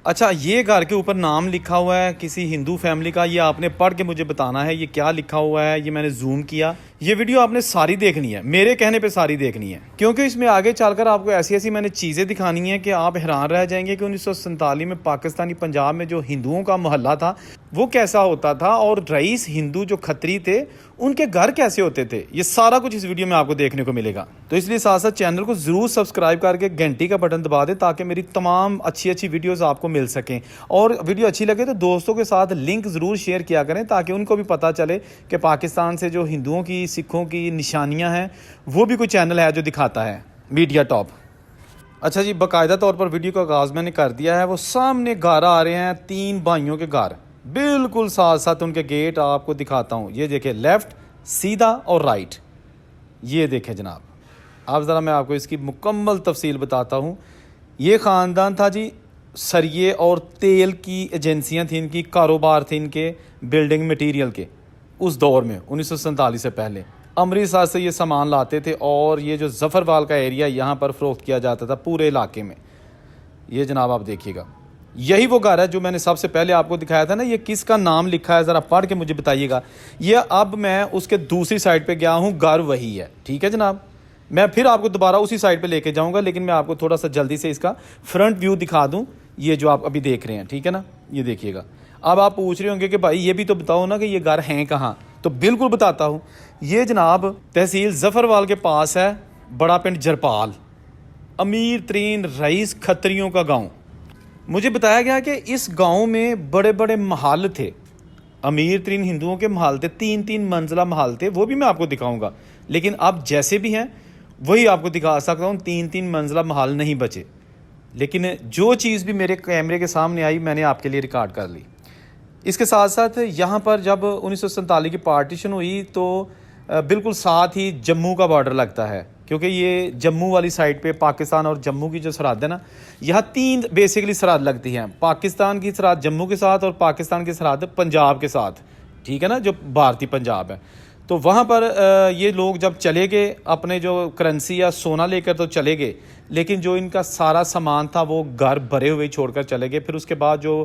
अच्छा, ये घर के ऊपर नाम लिखा हुआ है किसी हिंदू फैमिली का, ये आपने पढ़ के मुझे बताना है ये क्या लिखा हुआ है। ये मैंने जूम किया, ये वीडियो आपने सारी देखनी है, मेरे कहने पे सारी देखनी है, क्योंकि इसमें आगे चलकर आपको ऐसी ऐसी मैंने चीज़ें दिखानी है कि आप हैरान रह जाएंगे कि 1947 में पाकिस्तानी पंजाब में जो हिंदुओं का मोहल्ला था वो कैसा होता था, और रईस हिंदू जो खत्री थे उनके घर कैसे होते थे। ये सारा कुछ इस वीडियो में आपको देखने को मिलेगा। तो इसलिए साथ साथ चैनल को ज़रूर सब्सक्राइब करके घंटी का बटन दबा दें ताकि मेरी तमाम अच्छी अच्छी वीडियोस आपको मिल सकें। और वीडियो अच्छी लगे तो दोस्तों के साथ लिंक ज़रूर शेयर किया करें ताकि उनको भी पता चले कि पाकिस्तान से जो हिंदुओं की, सिखों की निशानियाँ हैं वो भी कोई चैनल है जो दिखाता है, मीडिया टॉप। अच्छा जी, बाकायदा तौर पर वीडियो का आगाज़ मैंने कर दिया है। वो सामने घर आ रहे हैं 3 भाइयों के घर, बिल्कुल साथ साथ उनके गेट आपको दिखाता हूँ। ये देखें, लेफ़्ट, सीधा और राइट, ये देखें जनाब। अब ज़रा मैं आपको इसकी मुकम्मल तफसील बताता हूँ। ये ख़ानदान था जी, सरिये और तेल की एजेंसियाँ थी इनकी, कारोबार थे इनके बिल्डिंग मटेरियल के। उस दौर में 1947 से पहले अमृतसर से ये सामान लाते थे और ये जो ज़फ़रवाल का एरिया यहाँ पर फ़रोख्त किया जाता था पूरे इलाके में। ये जनाब आप देखिएगा, यही वो घर है जो मैंने सबसे पहले आपको दिखाया था ना। ये किसका नाम लिखा है ज़रा पढ़ के मुझे बताइएगा। ये अब मैं उसके दूसरी साइड पे गया हूँ, घर वही है, ठीक है जनाब। मैं फिर आपको दोबारा उसी साइड पे लेके जाऊँगा, लेकिन मैं आपको थोड़ा सा जल्दी से इसका फ्रंट व्यू दिखा दूँ, ये जो आप अभी देख रहे हैं, ठीक है ना। ये देखिएगा। अब आप पूछ रहे होंगे कि भाई ये भी तो बताओ ना कि ये घर हैं कहाँ। तो बिल्कुल बताता हूँ। ये जनाब तहसील ज़फ़रवाल के पास है, बड़ा पिंड जरपाल, अमीर तरीन रईस खत्रियों का गाँव। मुझे बताया गया कि इस गांव में बड़े बड़े महल थे, अमीर तरीन हिंदुओं के महल थे, 3-3 मंजिला महल थे, वो भी मैं आपको दिखाऊंगा। लेकिन अब जैसे भी हैं वही आपको दिखा सकता हूँ, 3-3 मंजिला महल नहीं बचे। लेकिन जो चीज़ भी मेरे कैमरे के सामने आई मैंने आपके लिए रिकॉर्ड कर ली। इसके साथ साथ यहाँ पर जब 1947 की पार्टीशन हुई तो बिल्कुल साथ ही जम्मू का बॉर्डर लगता है, क्योंकि ये जम्मू वाली साइड पे पाकिस्तान और जम्मू की जो सरहद है ना, यहाँ 3 बेसिकली सरहद लगती हैं। पाकिस्तान की सरहद जम्मू के साथ और पाकिस्तान की सरहद पंजाब के साथ, ठीक है ना, जो भारतीय पंजाब है। तो वहाँ पर ये लोग जब चले गए अपने जो करेंसी या सोना लेकर तो चले गए, लेकिन जो इनका सारा सामान था वो घर भरे हुए छोड़कर चले गए। फिर उसके बाद जो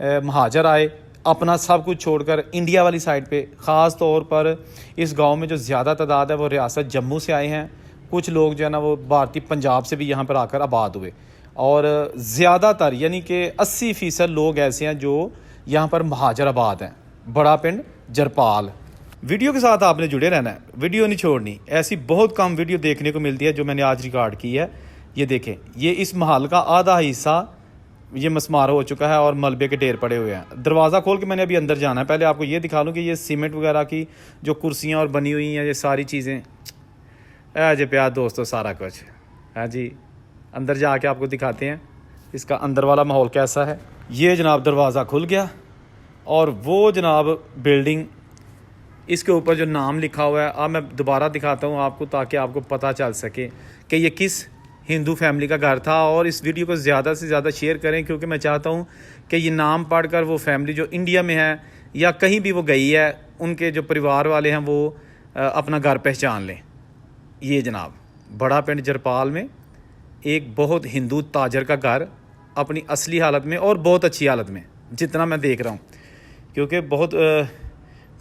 महाजर आए अपना सब कुछ छोड़कर इंडिया वाली साइड पे, ख़ास तौर पर इस गांव में जो ज़्यादा तादाद है वो रियासत जम्मू से आए हैं। कुछ लोग जो है ना वो भारतीय पंजाब से भी यहाँ पर आकर आबाद हुए, और ज़्यादातर यानी कि 80% लोग ऐसे हैं जो यहाँ पर महाजर आबाद हैं। बड़ा पिंड जरपाल। वीडियो के साथ आपने जुड़े रहना है, वीडियो नहीं छोड़नी। ऐसी बहुत कम वीडियो देखने को मिलती है जो मैंने आज रिकॉर्ड की है। ये देखें, ये इस महल का आधा हिस्सा ये मसमार हो चुका है और मलबे के ढेर पड़े हुए हैं। दरवाज़ा खोल के मैंने अभी अंदर जाना है। पहले आपको ये दिखा लूँ कि ये सीमेंट वगैरह की जो कुर्सियाँ और बनी हुई हैं, ये सारी चीज़ें जी प्यार दोस्तों, सारा कुछ है जी। अंदर जाके आपको दिखाते हैं इसका अंदर वाला माहौल कैसा है। ये जनाब दरवाज़ा खुल गया और वो जनाब बिल्डिंग, इसके ऊपर जो नाम लिखा हुआ है, अब मैं दोबारा दिखाता हूँ आपको ताकि आपको पता चल सके कि ये किस हिंदू फैमिली का घर था। और इस वीडियो को ज़्यादा से ज़्यादा शेयर करें, क्योंकि मैं चाहता हूँ कि ये नाम पढ़कर वो फैमिली जो इंडिया में है या कहीं भी वो गई है, उनके जो परिवार वाले हैं वो अपना घर पहचान लें। ये जनाब बड़ा पिंड जरपाल में एक बहुत हिंदू ताजर का घर, अपनी असली हालत में और बहुत अच्छी हालत में जितना मैं देख रहा हूँ, क्योंकि बहुत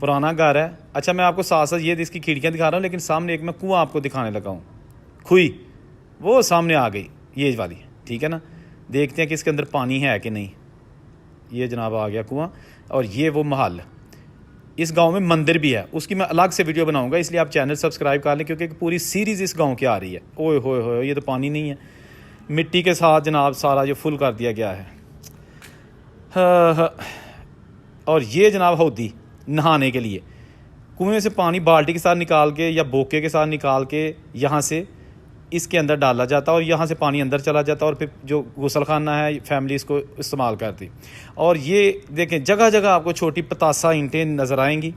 पुराना घर है। अच्छा, मैं आपको साथ साथ ये इसकी खिड़कियाँ दिखा रहा हूँ, लेकिन सामने एक मैं कुआँ आपको दिखाने लगा हूँ। खुई वो सामने आ गई, ये वाली, ठीक है ना। देखते हैं कि इसके अंदर पानी है कि नहीं। ये जनाब आ गया कुआँ, और ये वो महल। इस गांव में मंदिर भी है, उसकी मैं अलग से वीडियो बनाऊंगा, इसलिए आप चैनल सब्सक्राइब कर लें, क्योंकि पूरी सीरीज़ इस गांव की आ रही है। ओए होए होए, ये तो पानी नहीं है, मिट्टी के साथ जनाब सारा जो फुल कर दिया गया है। और ये जनाब हौदी नहाने के लिए, कुएं से पानी बाल्टी के साथ निकाल के या बोके के साथ निकाल के यहाँ से इसके अंदर डाला जाता, और यहाँ से पानी अंदर चला जाता, और फिर जो गुसल खाना है फैमिली इसको इस्तेमाल करती। और ये देखें, जगह जगह आपको छोटी पतासा ईंटें नज़र आएंगी।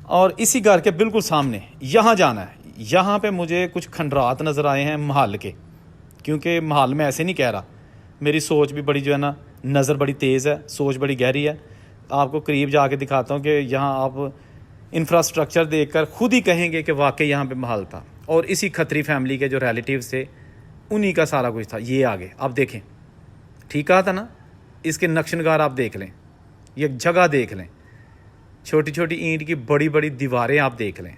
और इसी घर के बिल्कुल सामने यहाँ जाना है, यहाँ पे मुझे कुछ खंडरात नज़र आए हैं महल के, क्योंकि महल में ऐसे नहीं कह रहा, मेरी सोच भी बड़ी जो है ना, नज़र बड़ी तेज़ है, सोच बड़ी गहरी है। आपको करीब जाके दिखाता हूँ कि यहाँ आप इंफ्रास्ट्रक्चर देखकर खुद ही कहेंगे कि वाकई यहाँ पे महल था। और इसी खत्री फैमिली के जो रिलेटिव्स थे उन्हीं का सारा कुछ था। ये आगे आप देखें, ठीक कहा था ना, इसके नक्शनगार आप देख लें, ये जगह देख लें, छोटी छोटी ईंट की बड़ी बड़ी दीवारें आप देख लें।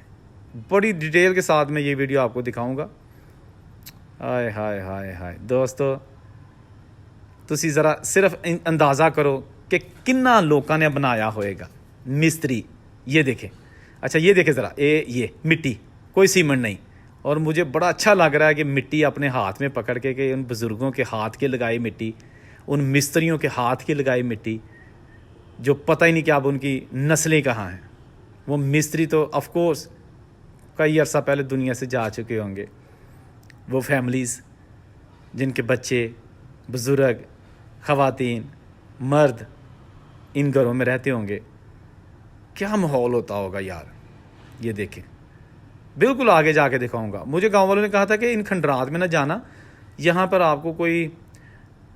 बड़ी डिटेल के साथ मैं ये वीडियो आपको दिखाऊंगा। हाय हाय हाय हाय दोस्तों, तुसी ज़रा सिर्फ अंदाज़ा करो कि किन्ना लोगों ने बनाया होएगा। मिस्त्री ये देखें, अच्छा ये देखें ज़रा, ये मिट्टी, कोई सीमेंट नहीं। और मुझे बड़ा अच्छा लग रहा है कि मिट्टी अपने हाथ में पकड़ के उन बुज़ुर्गों के हाथ की लगाई मिट्टी, उन मिस्त्रियों के हाथ की लगाई मिट्टी, जो पता ही नहीं कि अब उनकी नस्लें कहाँ हैं। वो मिस्त्री तो ऑफ कोर्स कई अरसा पहले दुनिया से जा चुके होंगे। वो फैमिलीज़ जिनके बच्चे, बुज़ुर्ग, ख़वातीन, मर्द इन घरों में रहते होंगे, क्या माहौल होता होगा यार। ये देखें, बिल्कुल आगे जाके दिखाऊंगा। मुझे गांव वालों ने कहा था कि इन खंडरात में ना जाना, यहाँ पर आपको कोई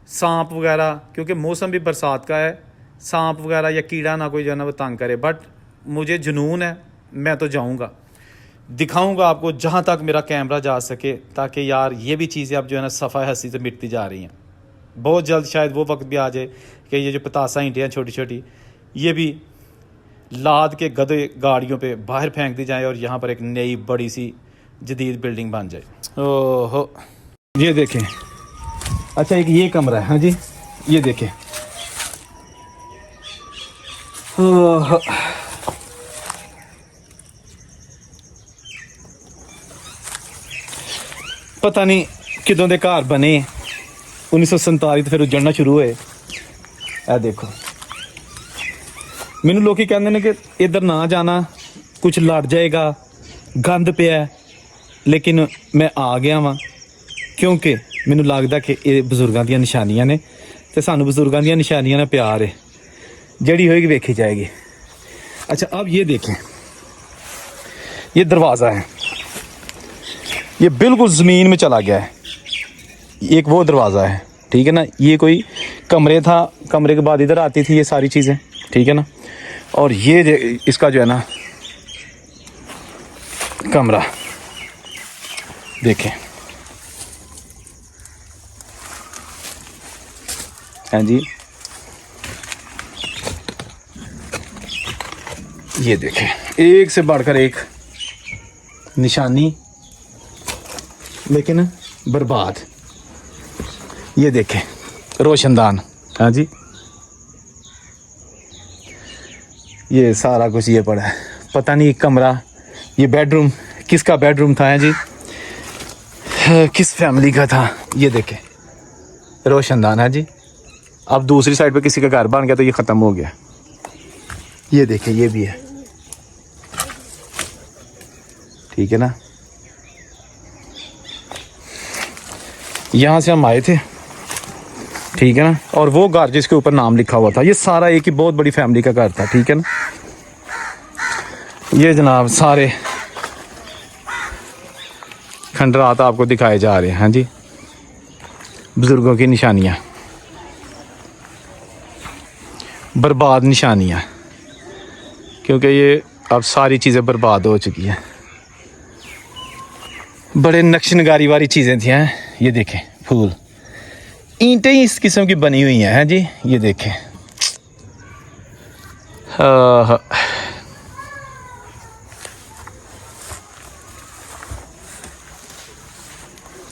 सांप वगैरह, क्योंकि मौसम भी बरसात का है, सांप वगैरह या कीड़ा ना कोई जो है ना वो तंग करे। बट मुझे जुनून है, मैं तो जाऊँगा, दिखाऊंगा आपको जहाँ तक मेरा कैमरा जा सके, ताकि यार ये भी चीज़ें अब जो है ना सफ़ा हंसी से मिटती जा रही हैं। बहुत जल्द शायद वो वक्त भी आ जाए कि ये जो पतासा ईंटें छोटी छोटी, ये भी लाद के गधे गाड़ियों पे बाहर फेंक दी जाए और यहाँ पर एक नई बड़ी सी जदीद बिल्डिंग बन जाए। ओहो, ये देखें, अच्छा एक ये कमरा है, हाँ जी ये देखें। ओहो, पता नहीं किदों दे घर बने, 1947 तो फिर उजड़ना शुरू होए। ए देखो, मैनू लोग कहते हैं कि इधर ना जाना, कुछ लड़ जाएगा, गंद पिया, लेकिन मैं आ गया वहाँ क्योंकि मैनू लगता कि ये बजुर्गों दी निशानियां ने, तो सानू बजुर्गों दी निशानियां ना प्यार है, जड़ी होएगी वेखी जाएगी। अच्छा अब ये देखें, ये दरवाज़ा है, ये बिल्कुल ज़मीन में चला गया है। एक वो दरवाज़ा है, ठीक है ना, ये कोई कमरे था, कमरे के बाद इधर आती थी ये सारी चीज़ें, ठीक है ना। और ये इसका जो है ना कमरा देखें, हाँ जी ये देखें, एक से बढ़कर एक निशानी, लेकिन बर्बाद। ये देखें रोशनदान, हाँ जी ये सारा कुछ ये पड़ा है। पता नहीं कमरा, ये बेडरूम किसका बेडरूम था, है जी किस फैमिली का था। ये देखें रोशनदान है जी। अब दूसरी साइड पे किसी का घर बन गया तो ये ख़त्म हो गया। ये देखें ये भी है, ठीक है ना। यहाँ से हम आए थे, ठीक है ना, और वो घर जिसके ऊपर नाम लिखा हुआ था, ये सारा एक ही बहुत बड़ी फैमिली का घर था, ठीक है ना। ये जनाब सारे खंडरात आपको दिखाए जा रहे हैं, हाँ जी, बुजुर्गों की निशानियाँ, बर्बाद निशानियाँ, क्योंकि ये अब सारी चीज़ें बर्बाद हो चुकी हैं। बड़े नक्शनगारी वाली चीज़ें थी हैं। ये देखें फूल, ईंटें ही इस किस्म की बनी हुई हैं, जी ये देखें।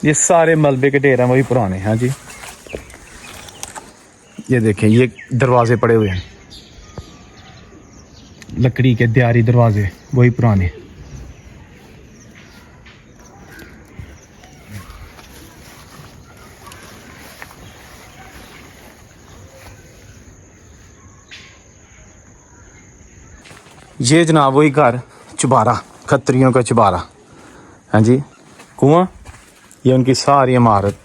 ये सारे मलबे के ढेर हैं, वही पुराने हैं जी। ये देखें ये दरवाजे पड़े हुए हैं, लकड़ी के दियारी दरवाजे, वही पुराने। ये जनाब वही घर, चुबारा, खत्रियों का चुबारा, हाँ जी, कुआं, ये उनकी सारी इमारत।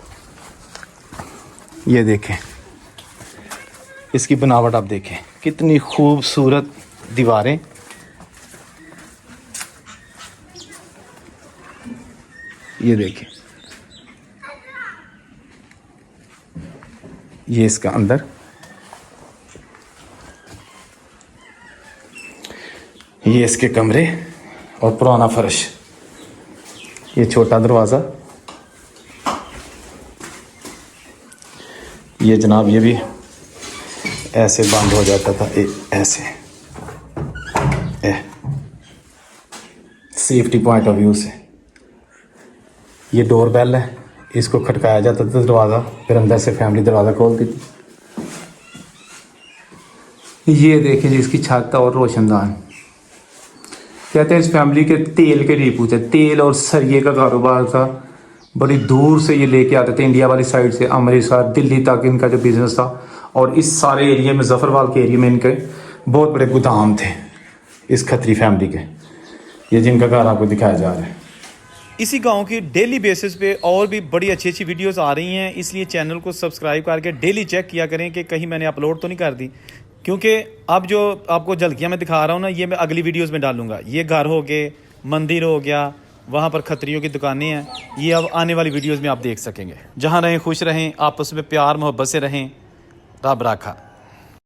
ये देखें इसकी बनावट, आप देखें कितनी खूबसूरत दीवारें। ये देखें, ये इसका अंदर, ये इसके कमरे और पुराना फर्श। ये छोटा दरवाज़ा, ये जनाब ये भी ऐसे बंद हो जाता था, ऐसे सेफ्टी पॉइंट ऑफ व्यू से। ये डोर बेल है, इसको खटकाया जाता था दरवाज़ा, फिर अंदर से फैमिली दरवाज़ा खोलती थी। ये देखिए जी इसकी छत और रोशनदान। कहते हैं इस फैमिली के तेल के डिपो थे, तेल और सरिये का कारोबार था। बड़ी दूर से ये लेके आते थे इंडिया वाली साइड से, अमृतसर दिल्ली तक इनका जो बिज़नेस था। और इस सारे एरिया में, जफ़रवाल के एरिया में इनके बहुत बड़े गोदाम थे इस खत्री फैमिली के। ये जिनका घर आपको दिखाया जा रहा है। इसी गांव की डेली बेसिस पे और भी बड़ी अच्छी अच्छी वीडियोस आ रही हैं, इसलिए चैनल को सब्सक्राइब करके डेली चेक किया करें कि कहीं मैंने अपलोड तो नहीं कर दी। क्योंकि अब जो आपको झलकियाँ मैं दिखा रहा हूँ ना, ये मैं अगली वीडियोस में डालूंगा। ये घर हो गए, मंदिर हो गया, वहाँ पर खत्रियों की दुकानें हैं, ये अब आने वाली वीडियोस में आप देख सकेंगे। जहाँ रहें खुश रहें, आपस में प्यार मोहब्बत से रहें। रब राखा।